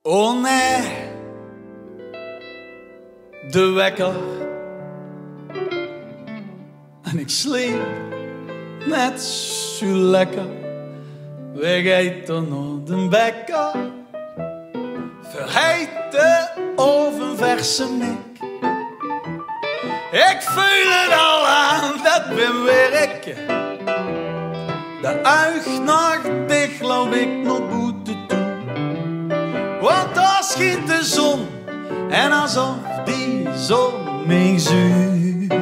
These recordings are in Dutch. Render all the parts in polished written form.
Oh nee, de wekker. En ik sliep net zo lekker. Weg eten naar de bekker. Verheette ovenverse mik. Ik voel het al aan, dat ben weer ik. De uig nog dicht, loop ik nog boete toe. Want daar schiet de zon en alsof die zon mij zuurt,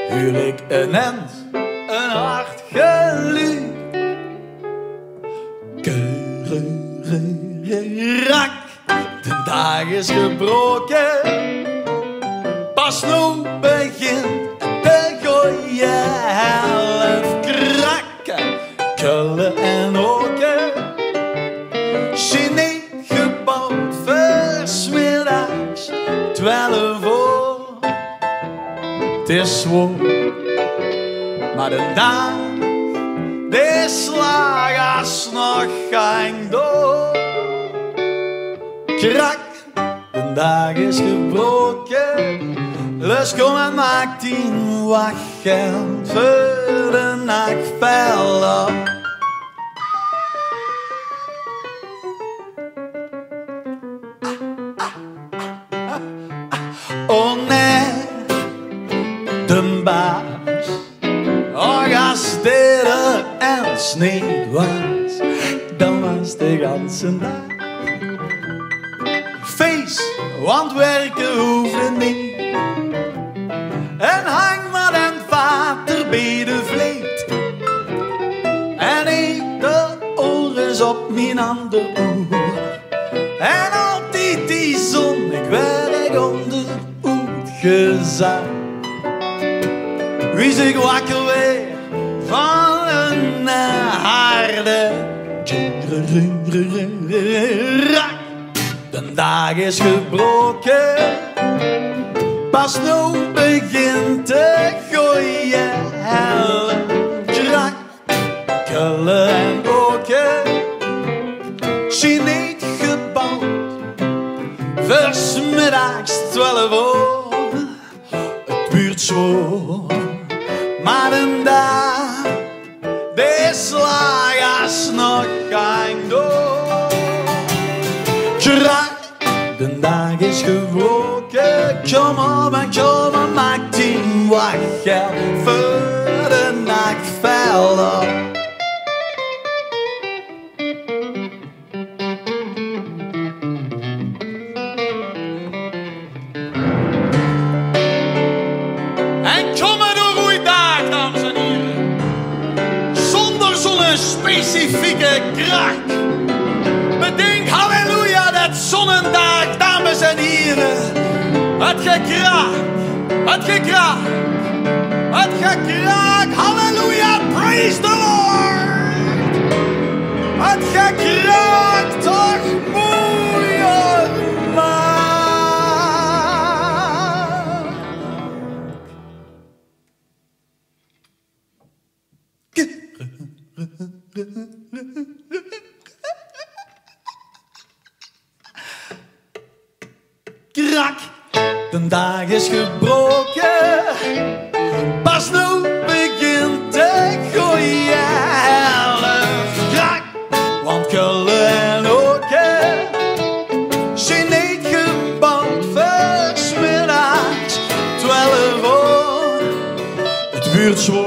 huur ik een end, een hard geluid. Rak, de dag is gebroken. Pas nu begint te gooien, half krakken, kullen en oken. Genie gebouwd voor 's middags 12 uur. Het is zwoer, maar de dag die slaagt als nog geen door. Krak, de dag is gebroken. Dus kom en maak die wachten voor de nacht fel op. Oh nee, de baas, oh als dit er eens niet was, dan was de ganse dag feest, want werken hoefde niet. En hang maar en vader bij de vleet. En ik de oren op mijn ander oor. En altijd die zon, ik werk onder het gezag. Wie zich wakker weer van een harde. De dag is gebroken. Pas nu begint te gooien, hellen, krak, kullen en oken. Zie niet gebouwd, voor 's middags 12 uur. Het buurt zwoer, maar een dag, die slag als nog geen door. Krak, de dag is gebroken. Kom op en kom en maak die wachten voor de nacht fel op. En kom maar door goeie dag, dames en heren. Zonder zo'n specifieke kracht. Bedenk, halleluja, dat zonnedag, dames en heren. Het gekraak, het gekraak, het gekraak, halleluja, praise the Lord. Het gekraak toch mooier maakt. Krak. De dag is gebroken, pas nu begint te gooien, half krak, want kullen en oken, zijn niet gebouwd voor 's middags 12 uur. Het buurt zwoer.